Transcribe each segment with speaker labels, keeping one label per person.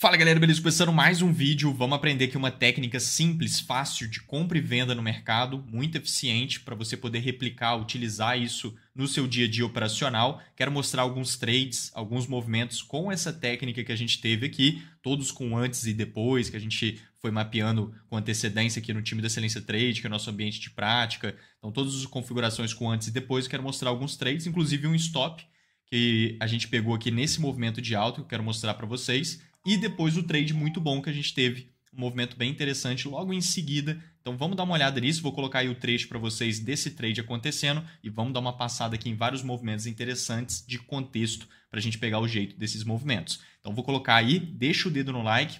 Speaker 1: Fala galera, beleza? Começando mais um vídeo, vamos aprender aqui uma técnica simples, fácil de compra e venda no mercado, muito eficiente para você poder replicar, utilizar isso no seu dia a dia operacional. Quero mostrar alguns trades, alguns movimentos com essa técnica que a gente teve aqui, todos com antes e depois, que a gente foi mapeando com antecedência aqui no time da Excelência Trade, que é o nosso ambiente de prática. Então todas as configurações com antes e depois, quero mostrar alguns trades, inclusive um stop que a gente pegou aqui nesse movimento de alta, que eu quero mostrar para vocês. E depois o trade muito bom que a gente teve, um movimento bem interessante logo em seguida. Então vamos dar uma olhada nisso, vou colocar aí o trecho para vocês desse trade acontecendo e vamos dar uma passada aqui em vários movimentos interessantes de contexto para a gente pegar o jeito desses movimentos. Então vou colocar aí, deixa o dedo no like,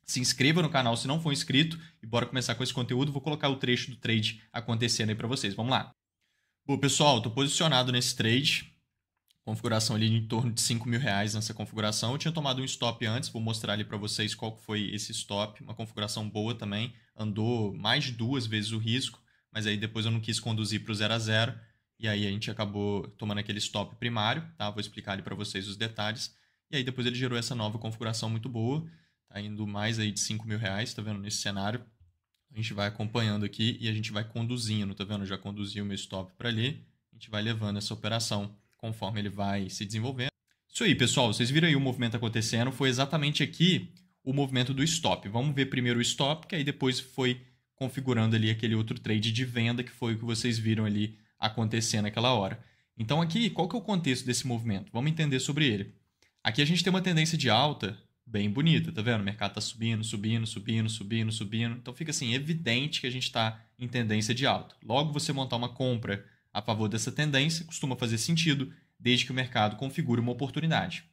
Speaker 1: se inscreva no canal se não for inscrito e bora começar com esse conteúdo. Vou colocar o trecho do trade acontecendo aí para vocês, vamos lá. Bom pessoal, estou posicionado nesse trade. Configuração ali em torno de R$5.000 nessa configuração. Eu tinha tomado um stop antes, vou mostrar ali para vocês qual foi esse stop. Uma configuração boa também, andou mais de 2 vezes o risco, mas aí depois eu não quis conduzir para o 0 a 0 e aí a gente acabou tomando aquele stop primário, tá? Vou explicar ali para vocês os detalhes. E aí depois ele gerou essa nova configuração muito boa, tá indo mais aí de R$5.000, tá vendo, nesse cenário. A gente vai acompanhando aqui e a gente vai conduzindo, tá vendo? Eu já conduzi o meu stop para ali, a gente vai levando essa operação conforme ele vai se desenvolvendo. Isso aí, pessoal. Vocês viram aí o movimento acontecendo. Foi exatamente aqui o movimento do stop. Vamos ver primeiro o stop, que aí depois foi configurando ali aquele outro trade de venda, que foi o que vocês viram ali acontecendo naquela hora. Então aqui, qual que é o contexto desse movimento? Vamos entender sobre ele. Aqui a gente tem uma tendência de alta bem bonita, tá vendo? O mercado está subindo, subindo, subindo, subindo, subindo. Então fica assim, evidente que a gente está em tendência de alta. Logo, você montar uma compra a favor dessa tendência costuma fazer sentido, desde que o mercado configure uma oportunidade.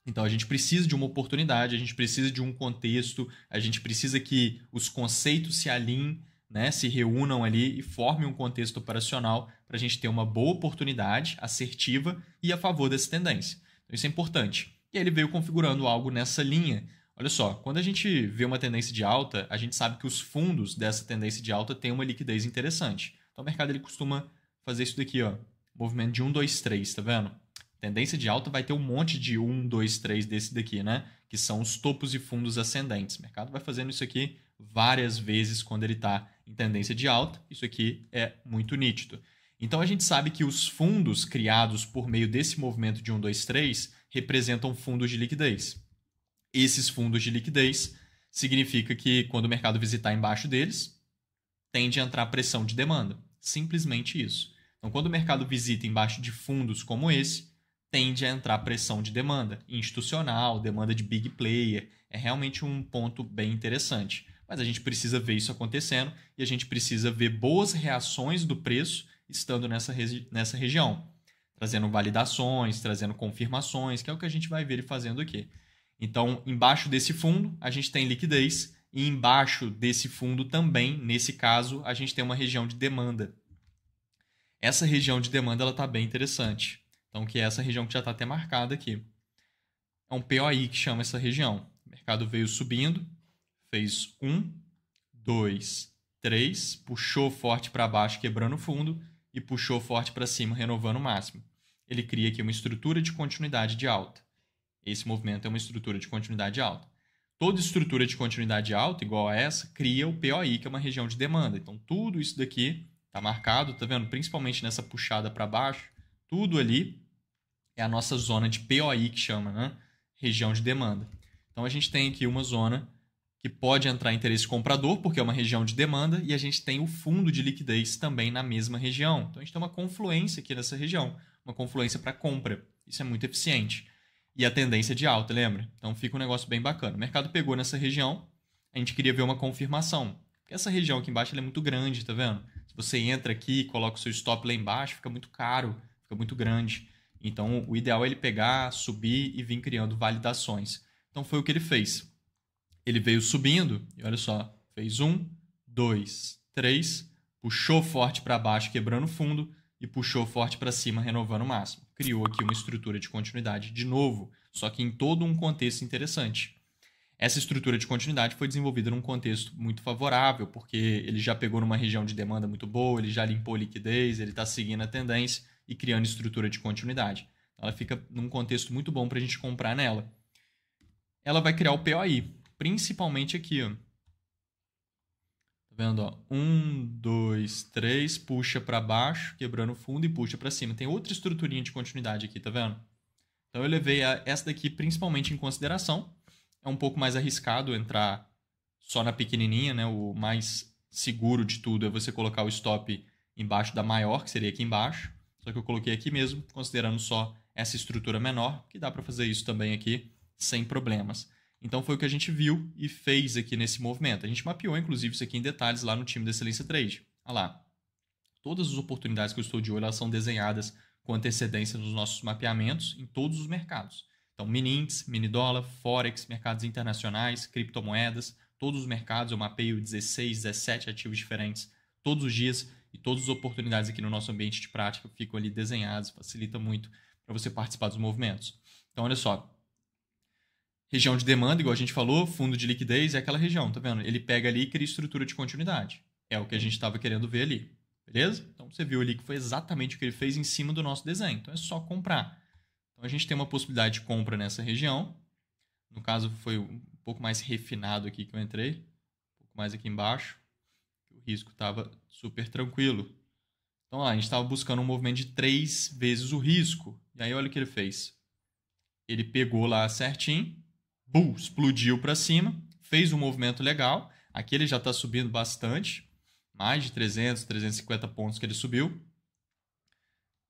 Speaker 1: Então, a gente precisa de uma oportunidade, a gente precisa de um contexto, a gente precisa que os conceitos se alinhem, né, se reúnam ali e formem um contexto operacional para a gente ter uma boa oportunidade assertiva e a favor dessa tendência. Então, isso é importante. E aí ele veio configurando algo nessa linha. Olha só, quando a gente vê uma tendência de alta, a gente sabe que os fundos dessa tendência de alta têm uma liquidez interessante. Então, o mercado ele costuma fazer isso daqui, ó, movimento de 1, 2, 3, tá vendo? Tendência de alta vai ter um monte de 1, 2, 3 desse daqui, né? Que são os topos e fundos ascendentes. O mercado vai fazendo isso aqui várias vezes quando ele está em tendência de alta. Isso aqui é muito nítido. Então a gente sabe que os fundos criados por meio desse movimento de 1, 2, 3 representam fundos de liquidez. Esses fundos de liquidez significa que quando o mercado visitar embaixo deles, tende a entrar pressão de demanda. Simplesmente isso. Então, quando o mercado visita embaixo de fundos como esse, tende a entrar pressão de demanda institucional, demanda de big player. É realmente um ponto bem interessante. Mas a gente precisa ver isso acontecendo e a gente precisa ver boas reações do preço estando nessa região. Trazendo validações, trazendo confirmações, que é o que a gente vai ver ele fazendo aqui. Então, embaixo desse fundo, a gente tem liquidez e embaixo desse fundo também, nesse caso, a gente tem uma região de demanda. Essa região de demanda está bem interessante. Então, que é essa região que já está até marcada aqui. É um POI que chama essa região. O mercado veio subindo, fez 1, 2, 3, puxou forte para baixo, quebrando o fundo, e puxou forte para cima, renovando o máximo. Ele cria aqui uma estrutura de continuidade de alta. Esse movimento é uma estrutura de continuidade alta. Toda estrutura de continuidade alta, igual a essa, cria o POI, que é uma região de demanda. Então, tudo isso daqui está marcado, tá vendo? Principalmente nessa puxada para baixo, tudo ali é a nossa zona de POI, que chama, né? Região de demanda. Então, a gente tem aqui uma zona que pode entrar interesse comprador, porque é uma região de demanda, e a gente tem o fundo de liquidez também na mesma região. Então, a gente tem uma confluência aqui nessa região, uma confluência para compra. Isso é muito eficiente. E a tendência de alta, lembra? Então, fica um negócio bem bacana. O mercado pegou nessa região, a gente queria ver uma confirmação. Porque essa região aqui embaixo ela é muito grande, tá vendo? Se você entra aqui e coloca o seu stop lá embaixo, fica muito caro, fica muito grande. Então, o ideal é ele pegar, subir e vir criando validações. Então, foi o que ele fez. Ele veio subindo e olha só, fez 1, 2, 3, puxou forte para baixo, quebrando o fundo, e puxou forte para cima, renovando o máximo. Criou aqui uma estrutura de continuidade de novo, só que em todo um contexto interessante. Essa estrutura de continuidade foi desenvolvida num contexto muito favorável, porque ele já pegou numa região de demanda muito boa, ele já limpou liquidez, ele está seguindo a tendência e criando estrutura de continuidade. Ela fica num contexto muito bom para a gente comprar nela. ela vai criar o POI, principalmente aqui, ó. Tá vendo, ó? 1, 2, 3, puxa para baixo, quebrando o fundo e puxa para cima. Tem outra estruturinha de continuidade aqui, tá vendo? Então eu levei essa daqui principalmente em consideração. É um pouco mais arriscado entrar só na pequenininha, né? O mais seguro de tudo é você colocar o stop embaixo da maior, que seria aqui embaixo. Só que eu coloquei aqui mesmo, considerando só essa estrutura menor, que dá para fazer isso também aqui sem problemas. Então foi o que a gente viu e fez aqui nesse movimento. A gente mapeou, inclusive, isso aqui em detalhes lá no time da Excelência Trade. Olha lá. Todas as oportunidades que eu estou de olho, elas são desenhadas com antecedência nos nossos mapeamentos em todos os mercados. Então, mini índice, mini dólar, forex, mercados internacionais, criptomoedas, todos os mercados eu mapeio 16, 17 ativos diferentes todos os dias e todas as oportunidades aqui no nosso ambiente de prática ficam ali desenhadas, facilita muito para você participar dos movimentos. Então, olha só, região de demanda, igual a gente falou, fundo de liquidez é aquela região, tá vendo? Ele pega ali e cria estrutura de continuidade. É o que a gente estava querendo ver ali. Beleza? Então você viu ali que foi exatamente o que ele fez em cima do nosso desenho. Então é só comprar. Então a gente tem uma possibilidade de compra nessa região. No caso foi um pouco mais refinado aqui que eu entrei. Um pouco mais aqui embaixo. O risco estava super tranquilo. Então lá, a gente estava buscando um movimento de 3 vezes o risco. E aí olha o que ele fez. Ele pegou lá certinho. Explodiu para cima. Fez um movimento legal. Aqui ele já está subindo bastante. Mais de 300, 350 pontos que ele subiu.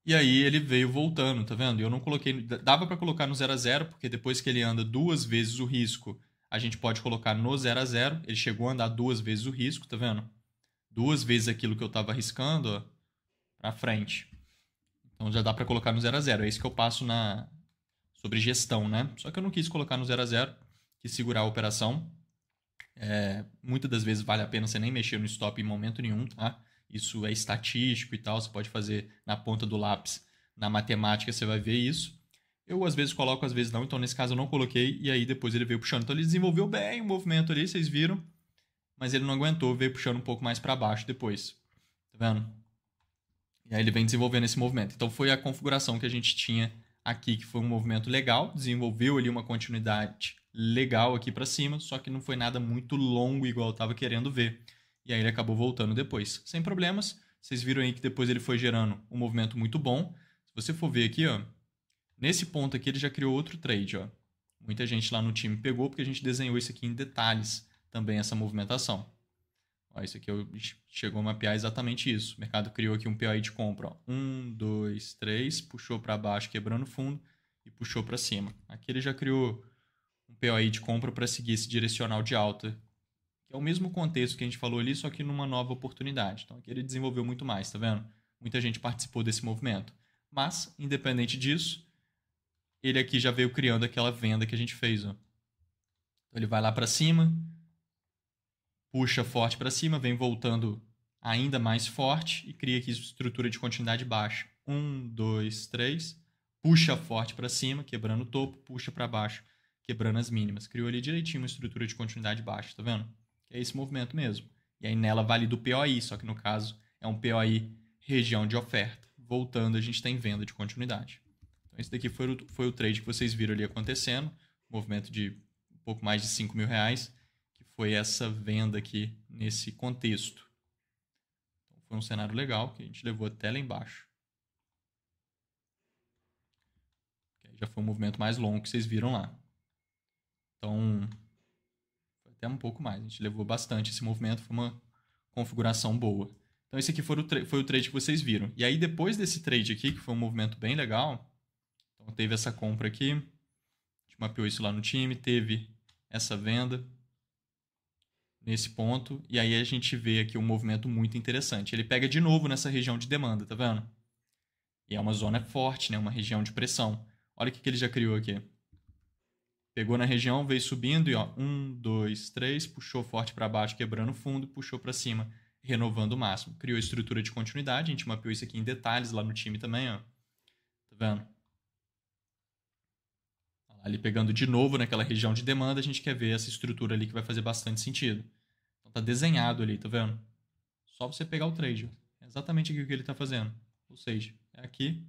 Speaker 1: E aí ele veio voltando, tá vendo? Eu não coloquei... Dava para colocar no 0 a 0, porque depois que ele anda 2 vezes o risco, a gente pode colocar no 0 a 0. Ele chegou a andar 2 vezes o risco, tá vendo? 2 vezes aquilo que eu estava arriscando, ó, para frente. Então já dá para colocar no 0 a 0. É isso que eu passo sobre gestão, né? Só que eu não quis colocar no 0 a 0, quis segurar a operação. Muitas das vezes vale a pena você nem mexer no stop em momento nenhum, tá? Isso é estatístico e tal, você pode fazer na ponta do lápis. Na matemática você vai ver isso. Eu às vezes coloco, às vezes não, então nesse caso eu não coloquei e aí depois ele veio puxando. Então ele desenvolveu bem o movimento ali, vocês viram, mas ele não aguentou, veio puxando um pouco mais para baixo depois. Tá vendo? E aí ele vem desenvolvendo esse movimento. Então foi a configuração que a gente tinha aqui, que foi um movimento legal, desenvolveu ali uma continuidade legal aqui para cima, só que não foi nada muito longo igual eu estava querendo ver. E aí ele acabou voltando depois. Sem problemas, vocês viram aí que depois ele foi gerando um movimento muito bom. Se você for ver aqui, ó, nesse ponto aqui ele já criou outro trade, ó. Muita gente lá no time pegou porque a gente desenhou isso aqui em detalhes também, essa movimentação. Ó, isso aqui chegou a mapear exatamente isso. O mercado criou aqui um POI de compra. Ó. 1, 2, 3, puxou para baixo, quebrando o fundo e puxou para cima. Aqui ele já criou um POI de compra para seguir esse direcional de alta, que é o mesmo contexto que a gente falou ali, só que numa nova oportunidade. Então aqui ele desenvolveu muito mais, tá vendo? Muita gente participou desse movimento. Mas, independente disso, ele aqui já veio criando aquela venda que a gente fez. Ó. Então ele vai lá para cima, puxa forte para cima, vem voltando ainda mais forte e cria aqui estrutura de continuidade baixa. 1, 2, 3, puxa forte para cima, quebrando o topo, puxa para baixo, quebrando as mínimas. Criou ali direitinho uma estrutura de continuidade baixa, tá vendo? Que é esse movimento mesmo. E aí nela valida o POI, só que no caso é um POI região de oferta. Voltando, a gente tem venda de continuidade. Então esse daqui foi o trade que vocês viram ali acontecendo, movimento de um pouco mais de R$5.000, que foi essa venda aqui nesse contexto. Então foi um cenário legal que a gente levou até lá embaixo. Já foi um movimento mais longo que vocês viram lá. Então, foi até um pouco mais. A gente levou bastante esse movimento, foi uma configuração boa. Então, esse aqui foi o trade que vocês viram. E aí, depois desse trade aqui, que foi um movimento bem legal, então teve essa compra aqui, a gente mapeou isso lá no time, teve essa venda nesse ponto, e aí a gente vê aqui um movimento muito interessante. Ele pega de novo nessa região de demanda, tá vendo? E é uma zona forte, né? Uma região de pressão. Olha o que ele já criou aqui. Pegou na região, veio subindo e ó, 1, 2, 3, puxou forte para baixo, quebrando o fundo, puxou para cima, renovando o máximo. Criou estrutura de continuidade, a gente mapeou isso aqui em detalhes lá no time também, ó. Tá vendo? Ali pegando de novo naquela região de demanda, a gente quer ver essa estrutura ali que vai fazer bastante sentido. Então tá desenhado ali, tá vendo? Só você pegar o trade. É exatamente aqui o que ele tá fazendo. Ou seja, é aqui.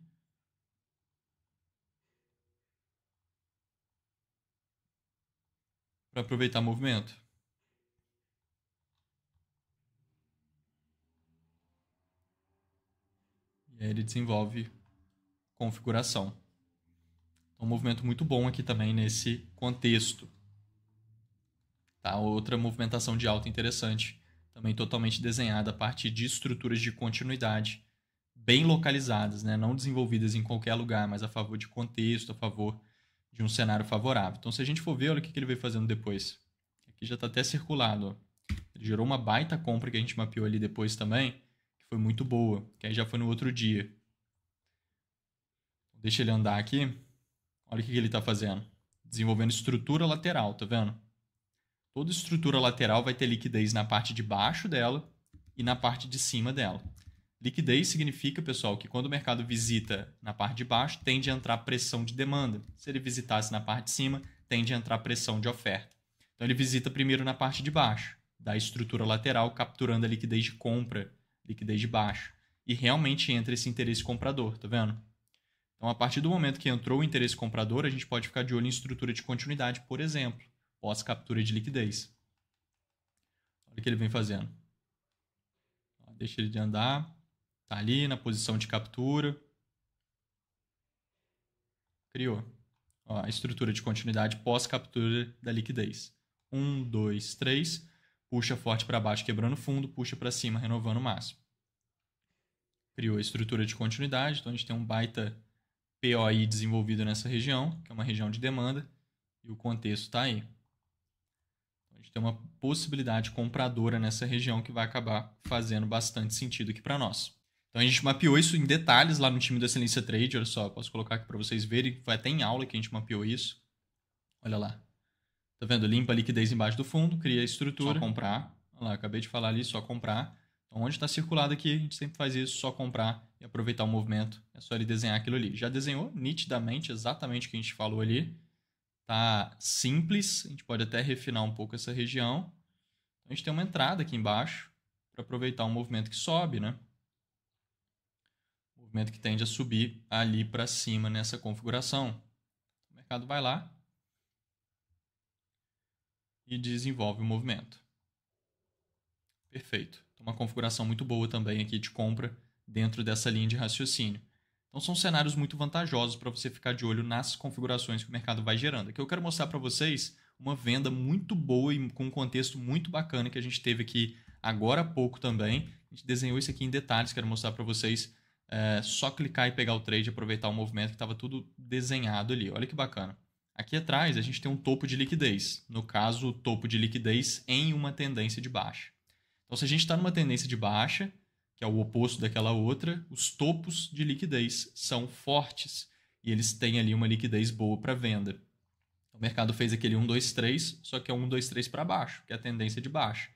Speaker 1: para aproveitar o movimento. E aí ele desenvolve configuração. Então, um movimento muito bom aqui também nesse contexto. Tá? Outra movimentação de alta interessante, também totalmente desenhada a partir de estruturas de continuidade bem localizadas, né? Não desenvolvidas em qualquer lugar, mas a favor de contexto, a favor de um cenário favorável. Então, se a gente for ver, olha o que ele veio fazendo depois. Aqui já está até circulado. Ó. Ele gerou uma baita compra que a gente mapeou ali depois também, que foi muito boa, que aí já foi no outro dia. Deixa ele andar aqui. Olha o que ele está fazendo. Desenvolvendo estrutura lateral, tá vendo? Toda estrutura lateral vai ter liquidez na parte de baixo dela e na parte de cima dela. Liquidez significa, pessoal, que quando o mercado visita na parte de baixo, tende a entrar pressão de demanda. Se ele visitasse na parte de cima, tende a entrar pressão de oferta. Então ele visita primeiro na parte de baixo, da estrutura lateral, capturando a liquidez de compra, liquidez de baixo. E realmente entra esse interesse comprador, tá vendo? Então, a partir do momento que entrou o interesse comprador, a gente pode ficar de olho em estrutura de continuidade, por exemplo, pós-captura de liquidez. Olha o que ele vem fazendo. Deixa ele de andar. Está ali na posição de captura. Criou. Ó, a estrutura de continuidade pós-captura da liquidez. 1, 2, 3. Puxa forte para baixo, quebrando fundo. Puxa para cima, renovando o máximo. Criou a estrutura de continuidade. Então, a gente tem um baita POI desenvolvido nessa região, que é uma região de demanda. E o contexto está aí. Então, a gente tem uma possibilidade compradora nessa região que vai acabar fazendo bastante sentido aqui para nós. Então a gente mapeou isso em detalhes lá no time do Excelência Trade. Olha só, posso colocar aqui para vocês verem. Foi até em aula que a gente mapeou isso. Olha lá. Tá vendo? Limpa a liquidez embaixo do fundo, cria a estrutura. Só comprar. Olha lá, acabei de falar ali, só comprar. Então onde está circulado aqui, a gente sempre faz isso, só comprar e aproveitar o movimento. É só ele desenhar aquilo ali. Já desenhou nitidamente exatamente o que a gente falou ali. Tá simples, a gente pode até refinar um pouco essa região. Então, a gente tem uma entrada aqui embaixo para aproveitar um movimento que sobe, né? Movimento que tende a subir ali para cima nessa configuração. O mercado vai lá e desenvolve o movimento. Perfeito. Então, uma configuração muito boa também aqui de compra dentro dessa linha de raciocínio. Então, são cenários muito vantajosos para você ficar de olho nas configurações que o mercado vai gerando. Aqui eu quero mostrar para vocês uma venda muito boa e com um contexto muito bacana que a gente teve aqui agora há pouco também. A gente desenhou isso aqui em detalhes, quero mostrar para vocês. Só clicar e pegar o trade e aproveitar o movimento que estava tudo desenhado ali. Olha que bacana. Aqui atrás a gente tem um topo de liquidez. No caso, o topo de liquidez em uma tendência de baixa. Então, se a gente está numa tendência de baixa, que é o oposto daquela outra, os topos de liquidez são fortes e eles têm ali uma liquidez boa para venda. Então, o mercado fez aquele 1, 2, 3, só que é 1, 2, 3 para baixo, que é a tendência de baixa.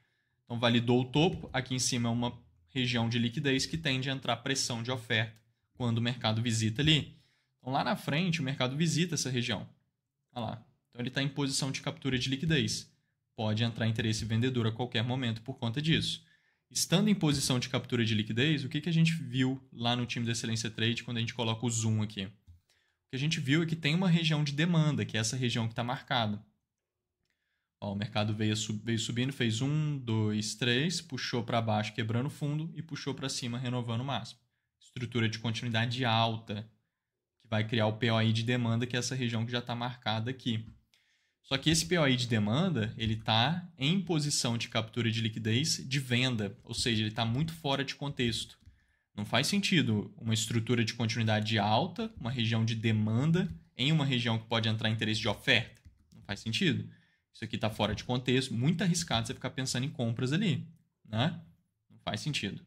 Speaker 1: Então, validou o topo, aqui em cima é uma região de liquidez que tende a entrar pressão de oferta quando o mercado visita ali. Então, lá na frente, o mercado visita essa região. Olha lá. Então, ele está em posição de captura de liquidez. Pode entrar interesse vendedor a qualquer momento por conta disso. Estando em posição de captura de liquidez, o que a gente viu lá no time da Excelência Trade quando a gente coloca o zoom aqui? O que a gente viu é que tem uma região de demanda, que é essa região que está marcada. Ó, o mercado veio subindo, fez 1, 2, 3, puxou para baixo quebrando fundo e puxou para cima renovando o máximo. Estrutura de continuidade alta, que vai criar o POI de demanda, que é essa região que já está marcada aqui. Só que esse POI de demanda, ele está em posição de captura de liquidez de venda, ou seja, ele está muito fora de contexto. Não faz sentido uma estrutura de continuidade alta, uma região de demanda, em uma região que pode entrar interesse de oferta. Não faz sentido. Isso aqui está fora de contexto, muito arriscado você ficar pensando em compras ali, né? Não faz sentido.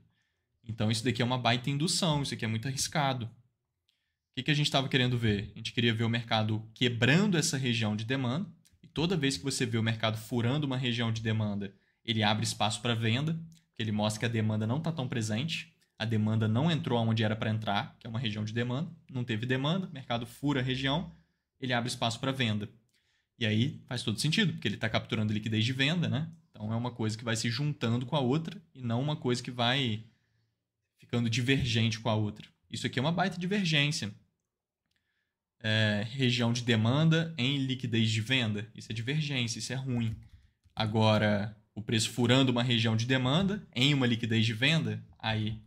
Speaker 1: Então, isso daqui é uma baita indução, isso aqui é muito arriscado. O que a gente estava querendo ver? A gente queria ver o mercado quebrando essa região de demanda, e toda vez que você vê o mercado furando uma região de demanda, ele abre espaço para venda, porque ele mostra que a demanda não está tão presente, a demanda não entrou onde era para entrar, que é uma região de demanda, não teve demanda, o mercado fura a região, ele abre espaço para venda. E aí faz todo sentido, porque ele está capturando liquidez de venda, né? Então é uma coisa que vai se juntando com a outra e não uma coisa que vai ficando divergente com a outra. Isso aqui é uma baita divergência. região de demanda em liquidez de venda. Isso é divergência, isso é ruim. Agora, o preço furando uma região de demanda em uma liquidez de venda, aí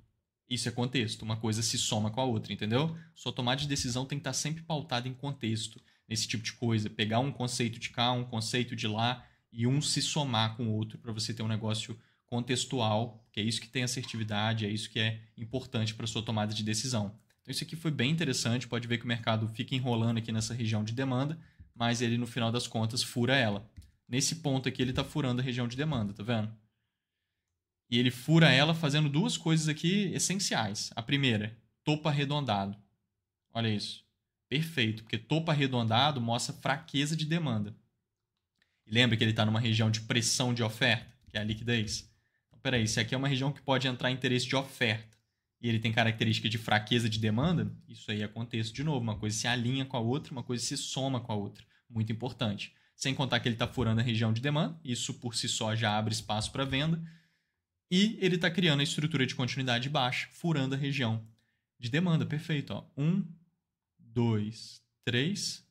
Speaker 1: isso é contexto. Uma coisa se soma com a outra, entendeu? Sua tomada de decisão tem que estar sempre pautada em contexto, nesse tipo de coisa. Pegar um conceito de cá, um conceito de lá e um se somar com o outro para você ter um negócio contextual, que é isso que tem assertividade, é isso que é importante para sua tomada de decisão. Então isso aqui foi bem interessante, pode ver que o mercado fica enrolando aqui nessa região de demanda, mas ele no final das contas fura ela. Nesse ponto aqui ele está furando a região de demanda, tá vendo? E ele fura ela fazendo duas coisas aqui essenciais. A primeira, topo arredondado. Olha isso. Perfeito, porque topo arredondado mostra fraqueza de demanda. E lembra que ele está numa região de pressão de oferta, que é a liquidez. Então, peraí, se aqui é uma região que pode entrar interesse de oferta e ele tem característica de fraqueza de demanda, isso aí é contexto de novo. Uma coisa se alinha com a outra, uma coisa se soma com a outra. Muito importante. Sem contar que ele está furando a região de demanda, isso por si só já abre espaço para venda. E ele está criando a estrutura de continuidade baixa, furando a região de demanda. Perfeito. Ó. 1, 2, 3.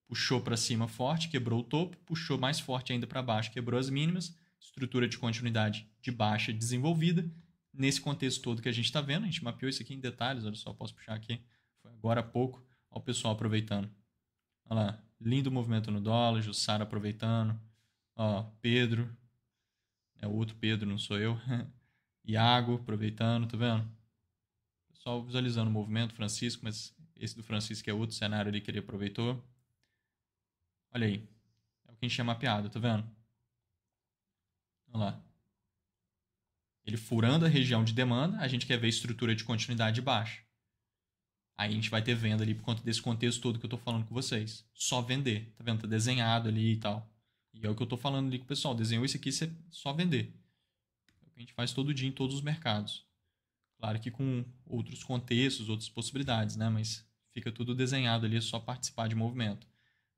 Speaker 1: Puxou para cima forte, quebrou o topo. Puxou mais forte ainda para baixo, quebrou as mínimas. Estrutura de continuidade de baixa desenvolvida. Nesse contexto todo que a gente está vendo, a gente mapeou isso aqui em detalhes. Olha só, posso puxar aqui. Foi agora há pouco. Olha o pessoal aproveitando. Olha lá. Lindo movimento no dólar. Jussara aproveitando. Ó, Pedro. É o outro Pedro, não sou eu. Iago aproveitando, tá vendo? Pessoal visualizando o movimento, Francisco, mas esse do Francisco é outro cenário ali que ele aproveitou. Olha aí. É o que a gente tinha mapeado, tá vendo? Olha lá. Ele furando a região de demanda, a gente quer ver a estrutura de continuidade baixa. Aí a gente vai ter venda ali por conta desse contexto todo que eu tô falando com vocês. Só vender, tá vendo? Tá desenhado ali e tal. E é o que eu tô falando ali com o pessoal. Desenhou isso aqui, você só vender. É o que a gente faz todo dia em todos os mercados. Claro que com outros contextos, outras possibilidades, né? Mas fica tudo desenhado ali, é só participar de movimento.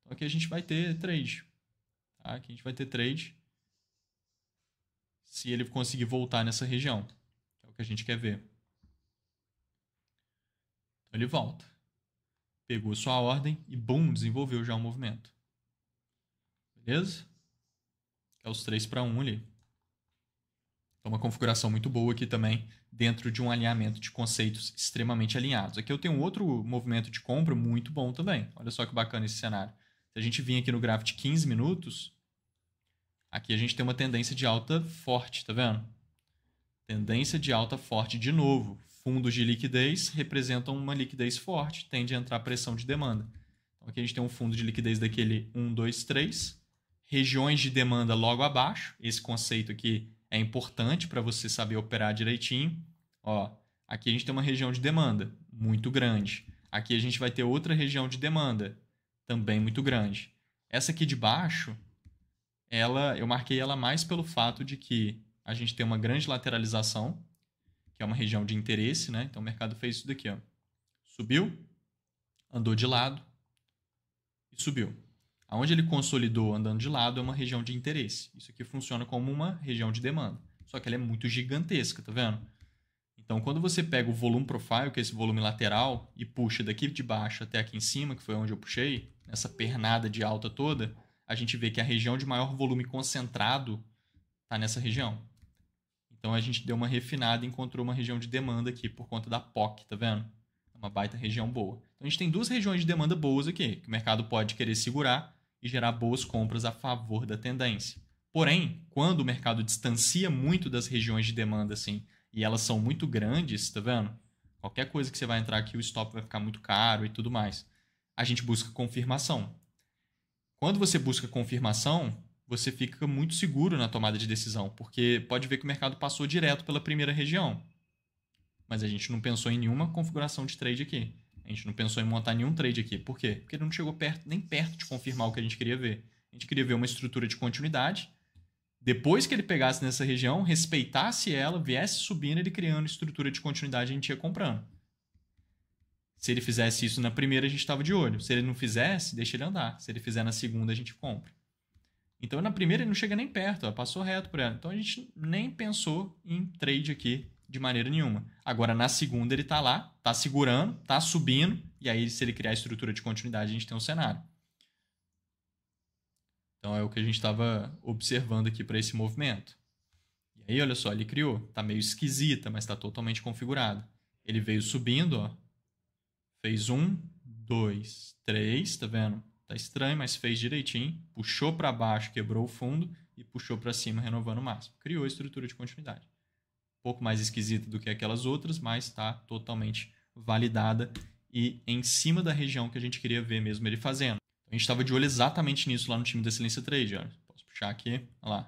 Speaker 1: Então aqui a gente vai ter trade. Tá? Aqui a gente vai ter trade se ele conseguir voltar nessa região. Que é o que a gente quer ver. Então ele volta. Pegou sua ordem e, bum, desenvolveu já o movimento. Beleza? É os 3 para 1 ali. Então, uma configuração muito boa aqui também, dentro de um alinhamento de conceitos extremamente alinhados. Aqui eu tenho um outro movimento de compra muito bom também. Olha só que bacana esse cenário. Se a gente vir aqui no gráfico de 15 minutos, aqui a gente tem uma tendência de alta forte, tá vendo? Tendência de alta forte de novo. Fundos de liquidez representam uma liquidez forte, tende a entrar pressão de demanda. Então, aqui a gente tem um fundo de liquidez daquele 1, 2, 3. Regiões de demanda logo abaixo. Esse conceito aqui é importante para você saber operar direitinho. Ó, aqui a gente tem uma região de demanda muito grande. Aqui a gente vai ter outra região de demanda também muito grande. Essa aqui de baixo, eu marquei ela mais pelo fato de que a gente tem uma grande lateralização, que é uma região de interesse, né? Então o mercado fez isso daqui, ó. Subiu, andou de lado e subiu. Aonde ele consolidou andando de lado é uma região de interesse. Isso aqui funciona como uma região de demanda. Só que ela é muito gigantesca, tá vendo? Então, quando você pega o volume profile, que é esse volume lateral, e puxa daqui de baixo até aqui em cima, que foi onde eu puxei, nessa pernada de alta toda, a gente vê que a região de maior volume concentrado está nessa região. Então, a gente deu uma refinada e encontrou uma região de demanda aqui por conta da POC, tá vendo? É uma baita região boa. Então, a gente tem duas regiões de demanda boas aqui, que o mercado pode querer segurar e gerar boas compras a favor da tendência. Porém, quando o mercado distancia muito das regiões de demanda assim, e elas são muito grandes, tá vendo? Qualquer coisa que você vai entrar aqui, o stop vai ficar muito caro e tudo mais. A gente busca confirmação. Quando você busca confirmação, você fica muito seguro na tomada de decisão, porque pode ver que o mercado passou direto pela primeira região. Mas a gente não pensou em nenhuma configuração de trade aqui. A gente não pensou em montar nenhum trade aqui. Por quê? Porque ele não chegou nem perto de confirmar o que a gente queria ver. A gente queria ver uma estrutura de continuidade. Depois que ele pegasse nessa região, respeitasse ela, viesse subindo, ele criando estrutura de continuidade, a gente ia comprando. Se ele fizesse isso na primeira, a gente estava de olho. Se ele não fizesse, deixa ele andar. Se ele fizer na segunda, a gente compra. Então, na primeira, ele não chega nem perto, ó, passou reto por ela. Então, a gente nem pensou em trade aqui de maneira nenhuma. Agora, na segunda, ele está lá, está segurando, está subindo, e aí, se ele criar a estrutura de continuidade, a gente tem um cenário. Então, é o que a gente estava observando aqui para esse movimento. E aí, olha só, ele criou. Está meio esquisita, mas está totalmente configurado. Ele veio subindo, ó. Fez 1, 2, 3, tá vendo? Tá estranho, mas fez direitinho. Puxou para baixo, quebrou o fundo e puxou para cima, renovando o máximo. Criou a estrutura de continuidade. Um pouco mais esquisita do que aquelas outras, mas está totalmente validada e em cima da região que a gente queria ver mesmo ele fazendo. A gente estava de olho exatamente nisso lá no time da Excelência Trade. Olha. Posso puxar aqui, olha lá.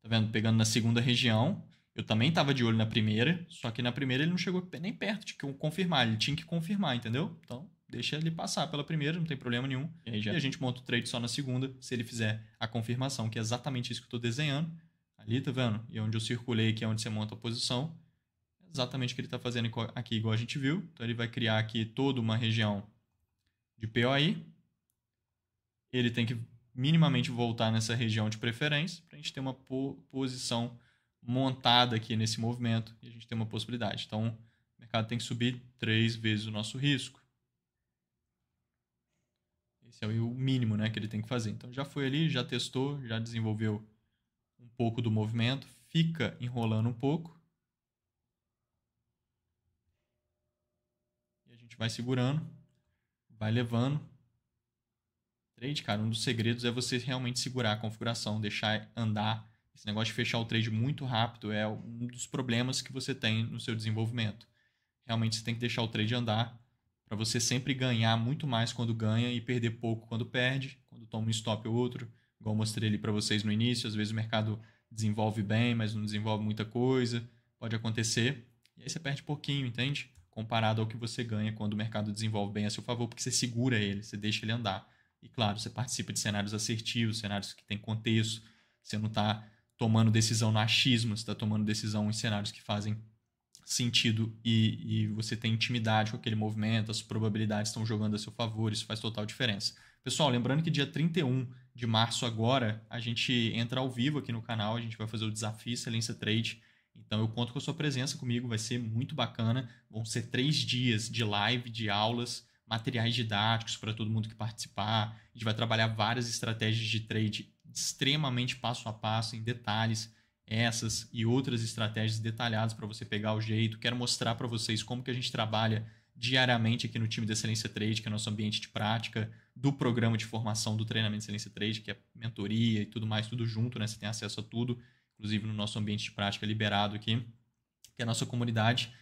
Speaker 1: Tá vendo? Pegando na segunda região. Eu também estava de olho na primeira, só que na primeira ele não chegou nem perto de confirmar. Ele tinha que confirmar, entendeu? Então, deixa ele passar pela primeira, não tem problema nenhum. E aí a gente monta o trade só na segunda, se ele fizer a confirmação, que é exatamente isso que eu estou desenhando. Ali, tá vendo? E onde eu circulei, que é onde você monta a posição. É exatamente o que ele está fazendo aqui, igual a gente viu. Então, ele vai criar aqui toda uma região de POI. Ele tem que minimamente voltar nessa região de preferência para a gente ter uma posição montada aqui nesse movimento e a gente tem uma possibilidade. Então, o mercado tem que subir 3 vezes o nosso risco. Esse é o mínimo, né, que ele tem que fazer. Então, já foi ali, já testou, já desenvolveu um pouco do movimento, fica enrolando um pouco. E a gente vai segurando, vai levando. Trade, cara, um dos segredos é você realmente segurar a configuração, deixar andar. Esse negócio de fechar o trade muito rápido é um dos problemas que você tem no seu desenvolvimento. Realmente você tem que deixar o trade andar para você sempre ganhar muito mais quando ganha e perder pouco quando perde, quando toma um stop ou outro. Igual eu mostrei ali para vocês no início, às vezes o mercado desenvolve bem, mas não desenvolve muita coisa. Pode acontecer. E aí você perde pouquinho, entende? Comparado ao que você ganha quando o mercado desenvolve bem a seu favor, porque você segura ele, você deixa ele andar. E claro, você participa de cenários assertivos, cenários que têm contexto. Você não está tomando decisão no achismo, você está tomando decisão em cenários que fazem sentido e você tem intimidade com aquele movimento, as probabilidades estão jogando a seu favor, isso faz total diferença. Pessoal, lembrando que dia 31 de março agora, a gente entra ao vivo aqui no canal, a gente vai fazer o desafio Excelência Trade. Então eu conto com a sua presença comigo, vai ser muito bacana. Vão ser 3 dias de live, de aulas, materiais didáticos para todo mundo que participar. A gente vai trabalhar várias estratégias de trade extremamente passo a passo, em detalhes, essas e outras estratégias detalhadas para você pegar o jeito. Quero mostrar para vocês como que a gente trabalha diariamente aqui no time da Excelência Trade, que é nosso ambiente de prática, do programa de formação do treinamento de Excelência Trade, que é mentoria e tudo mais, tudo junto, né? Você tem acesso a tudo, inclusive no nosso ambiente de prática liberado aqui, que é a nossa comunidade.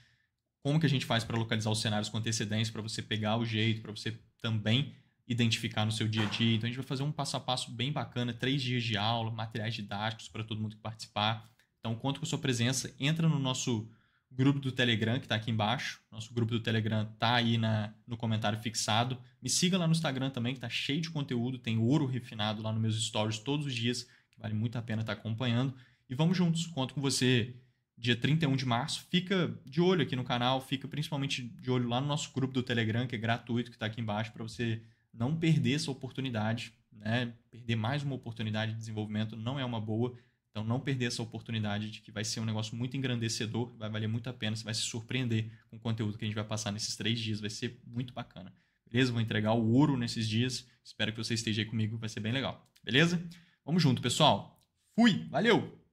Speaker 1: Como que a gente faz para localizar os cenários com antecedência, para você pegar o jeito, para você também identificar no seu dia a dia. Então, a gente vai fazer um passo a passo bem bacana, 3 dias de aula, materiais didáticos para todo mundo que participar. Então, conto com a sua presença. Entra no nosso grupo do Telegram, que está aqui embaixo. Nosso grupo do Telegram está aí no comentário fixado. Me siga lá no Instagram também, que está cheio de conteúdo. Tem ouro refinado lá nos meus stories todos os dias, que vale muito a pena estar acompanhando. E vamos juntos. Conto com você dia 31 de março. Fica de olho aqui no canal. Fica principalmente de olho lá no nosso grupo do Telegram, que é gratuito, que está aqui embaixo, para você não perder essa oportunidade, né? Perder mais uma oportunidade de desenvolvimento não é uma boa. Então, não perder essa oportunidade de que vai ser um negócio muito engrandecedor, vai valer muito a pena, você vai se surpreender com o conteúdo que a gente vai passar nesses 3 dias, vai ser muito bacana. Beleza? Vou entregar o ouro nesses dias, espero que você esteja aí comigo, vai ser bem legal. Beleza? Vamos junto, pessoal. Fui! Valeu!